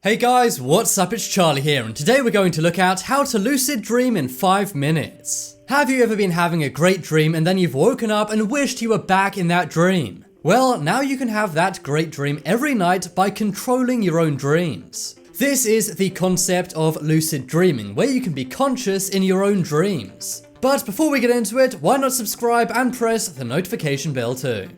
Hey guys, what's up? It's Charlie here, and today we're going to look at how to lucid dream in 5 minutes. Have you ever been having a great dream and then you've woken up and wished you were back in that dream? Well, now you can have that great dream every night by controlling your own dreams. This is the concept of lucid dreaming, where you can be conscious in your own dreams. But before we get into it, why not subscribe and press the notification bell too?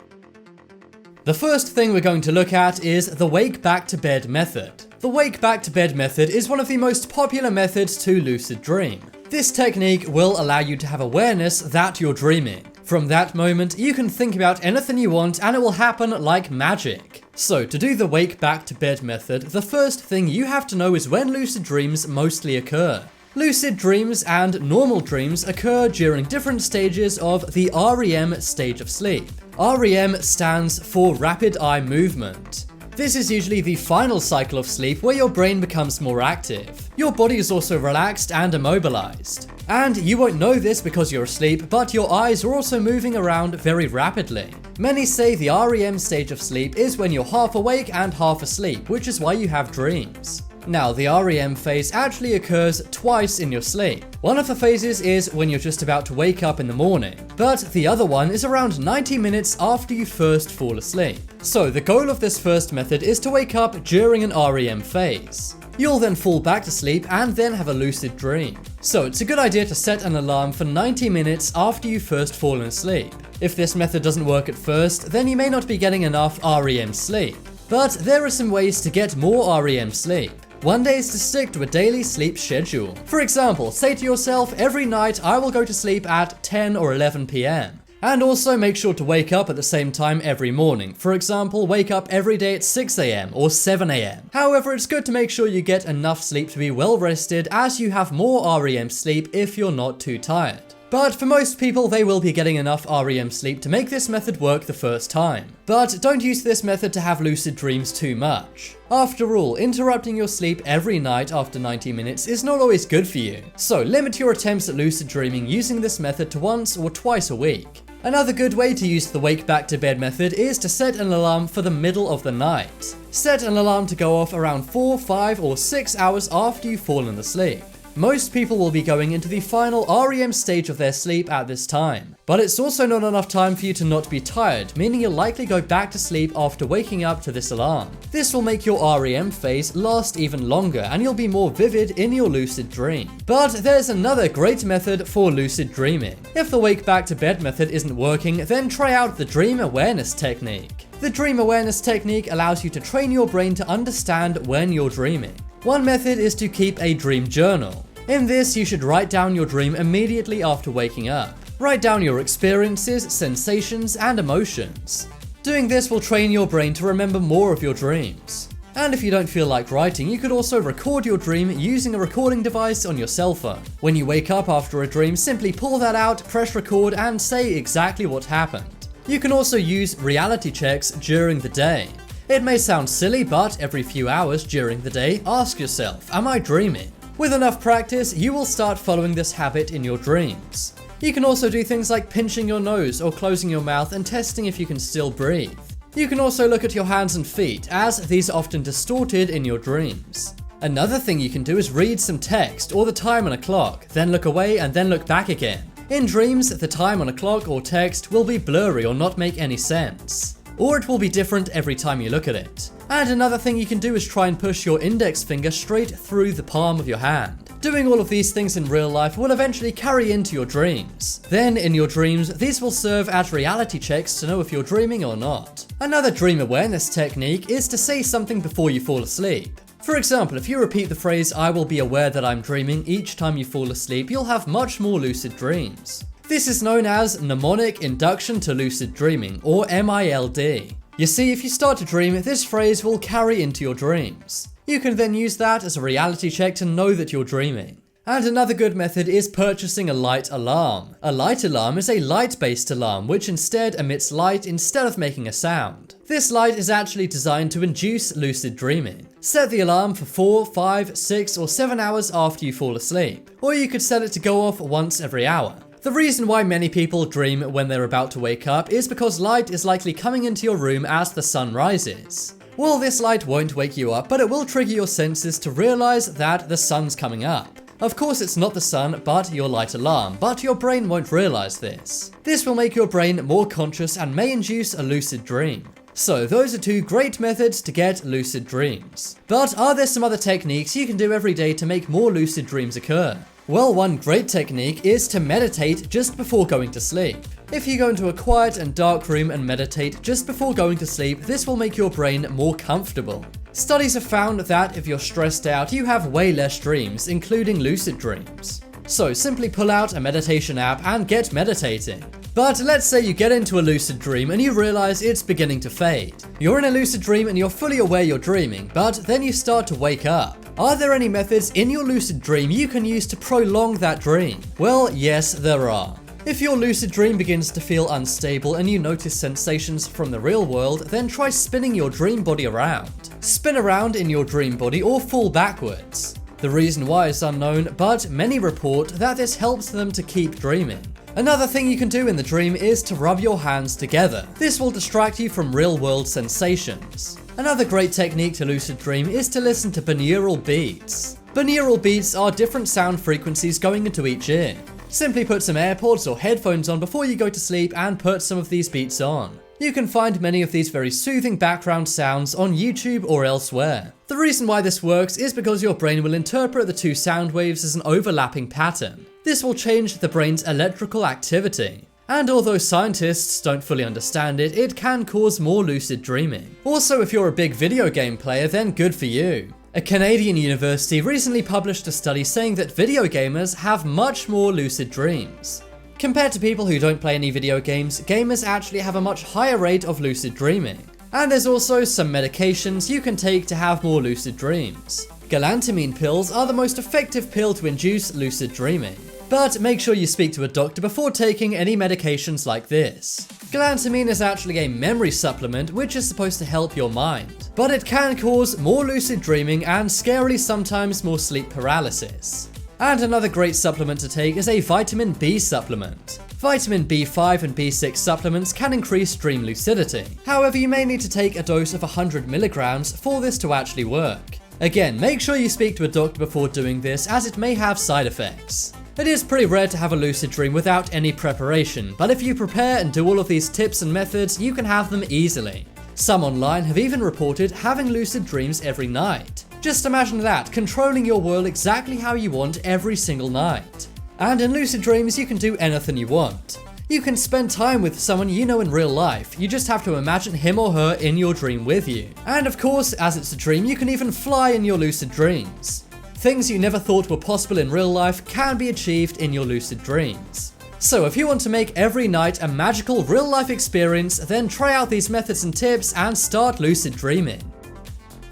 The first thing we're going to look at is the wake back to bed method. The wake back to bed method is one of the most popular methods to lucid dream. This technique will allow you to have awareness that you're dreaming. From that moment, you can think about anything you want and it will happen like magic. So to do the wake back to bed method, the first thing you have to know is when lucid dreams mostly occur. Lucid dreams and normal dreams occur during different stages of the REM stage of sleep. REM stands for rapid eye movement. This is usually the final cycle of sleep where your brain becomes more active. Your body is also relaxed and immobilized. And you won't know this because you're asleep, but your eyes are also moving around very rapidly. Many say the REM stage of sleep is when you're half awake and half asleep, which is why you have dreams. Now, the REM phase actually occurs twice in your sleep. One of the phases is when you're just about to wake up in the morning, but the other one is around 90 minutes after you first fall asleep. So the goal of this first method is to wake up during an REM phase. You'll then fall back to sleep and then have a lucid dream. So it's a good idea to set an alarm for 90 minutes after you've first fallen asleep. If this method doesn't work at first, then you may not be getting enough REM sleep. But there are some ways to get more REM sleep. One day is to stick to a daily sleep schedule. For example, say to yourself, every night I will go to sleep at 10 or 11 p.m. And also make sure to wake up at the same time every morning. For example, wake up every day at 6 a.m. or 7 a.m. However, it's good to make sure you get enough sleep to be well rested, as you have more REM sleep if you're not too tired. But for most people, they will be getting enough REM sleep to make this method work the first time. But don't use this method to have lucid dreams too much. After all, interrupting your sleep every night after 90 minutes is not always good for you. So limit your attempts at lucid dreaming using this method to once or twice a week. Another good way to use the wake back to bed method is to set an alarm for the middle of the night. Set an alarm to go off around 4, 5 or 6 hours after you've fallen asleep. Most people will be going into the final REM stage of their sleep at this time. But it's also not enough time for you to not be tired, meaning you'll likely go back to sleep after waking up to this alarm. This will make your REM phase last even longer and you'll be more vivid in your lucid dream. But there's another great method for lucid dreaming. If the wake back to bed method isn't working, then try out the dream awareness technique. The dream awareness technique allows you to train your brain to understand when you're dreaming. One method is to keep a dream journal. In this, you should write down your dream immediately after waking up. Write down your experiences, sensations, and emotions. Doing this will train your brain to remember more of your dreams. And if you don't feel like writing, you could also record your dream using a recording device on your cell phone. When you wake up after a dream, simply pull that out, press record, and say exactly what happened. You can also use reality checks during the day. It may sound silly, but every few hours during the day, ask yourself, am I dreaming? With enough practice, you will start following this habit in your dreams. You can also do things like pinching your nose or closing your mouth and testing if you can still breathe. You can also look at your hands and feet, as these are often distorted in your dreams. Another thing you can do is read some text or the time on a clock, then look away and then look back again. In dreams, the time on a clock or text will be blurry or not make any sense. Or it will be different every time you look at it. And another thing you can do is try and push your index finger straight through the palm of your hand. Doing all of these things in real life will eventually carry into your dreams. Then in your dreams, these will serve as reality checks to know if you're dreaming or not. Another dream awareness technique is to say something before you fall asleep. For example, if you repeat the phrase, "I will be aware that I'm dreaming" each time you fall asleep, you'll have much more lucid dreams. This is known as mnemonic induction to lucid dreaming, or MILD. You see, if you start to dream, this phrase will carry into your dreams. You can then use that as a reality check to know that you're dreaming. And another good method is purchasing a light alarm. A light alarm is a light-based alarm which instead emits light instead of making a sound. This light is actually designed to induce lucid dreaming. Set the alarm for 4, 5, 6 or 7 hours after you fall asleep. Or you could set it to go off once every hour. The reason why many people dream when they're about to wake up is because light is likely coming into your room as the sun rises. Well, this light won't wake you up, but it will trigger your senses to realize that the sun's coming up. Of course, it's not the sun, but your light alarm, but your brain won't realize this. This will make your brain more conscious and may induce a lucid dream. So those are two great methods to get lucid dreams. But are there some other techniques you can do every day to make more lucid dreams occur? Well, one great technique is to meditate just before going to sleep. If you go into a quiet and dark room and meditate just before going to sleep, this will make your brain more comfortable. Studies have found that if you're stressed out, you have way less dreams, including lucid dreams. So simply pull out a meditation app and get meditating. But let's say you get into a lucid dream and you realize it's beginning to fade. You're in a lucid dream and you're fully aware you're dreaming, but then you start to wake up. Are there any methods in your lucid dream you can use to prolong that dream? Well, yes, there are. If your lucid dream begins to feel unstable and you notice sensations from the real world, then try spinning your dream body around. Spin around in your dream body or fall backwards. The reason why is unknown, but many report that this helps them to keep dreaming. Another thing you can do in the dream is to rub your hands together. This will distract you from real-world sensations. Another great technique to lucid dream is to listen to binaural beats. Binaural beats are different sound frequencies going into each ear. Simply put some AirPods or headphones on before you go to sleep and put some of these beats on. You can find many of these very soothing background sounds on YouTube or elsewhere. The reason why this works is because your brain will interpret the two sound waves as an overlapping pattern. This will change the brain's electrical activity. And although scientists don't fully understand it, it can cause more lucid dreaming. Also, if you're a big video game player, then good for you. A Canadian university recently published a study saying that video gamers have much more lucid dreams. Compared to people who don't play any video games, gamers actually have a much higher rate of lucid dreaming. And there's also some medications you can take to have more lucid dreams. Galantamine pills are the most effective pill to induce lucid dreaming. But make sure you speak to a doctor before taking any medications like this. Galantamine is actually a memory supplement which is supposed to help your mind, but it can cause more lucid dreaming and scarily sometimes more sleep paralysis. And another great supplement to take is a vitamin B supplement. Vitamin B5 and B6 supplements can increase dream lucidity. However, you may need to take a dose of 100 milligrams for this to actually work. Again, make sure you speak to a doctor before doing this as it may have side effects. It is pretty rare to have a lucid dream without any preparation, but if you prepare and do all of these tips and methods, you can have them easily. Some online have even reported having lucid dreams every night. Just imagine that, controlling your world exactly how you want every single night. And in lucid dreams, you can do anything you want. You can spend time with someone you know in real life, you just have to imagine him or her in your dream with you. And of course, as it's a dream, you can even fly in your lucid dreams. Things you never thought were possible in real life can be achieved in your lucid dreams. So if you want to make every night a magical real-life experience, then try out these methods and tips and start lucid dreaming.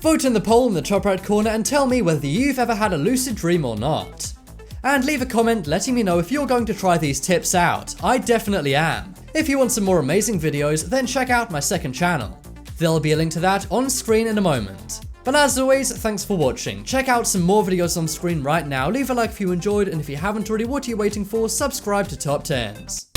Vote in the poll in the top right corner and tell me whether you've ever had a lucid dream or not. And leave a comment letting me know if you're going to try these tips out. I definitely am. If you want some more amazing videos, then check out my second channel. There'll be a link to that on screen in a moment. But as always, thanks for watching. Check out some more videos on screen right now. Leave a like if you enjoyed, and if you haven't already, what are you waiting for? Subscribe to Top 10s.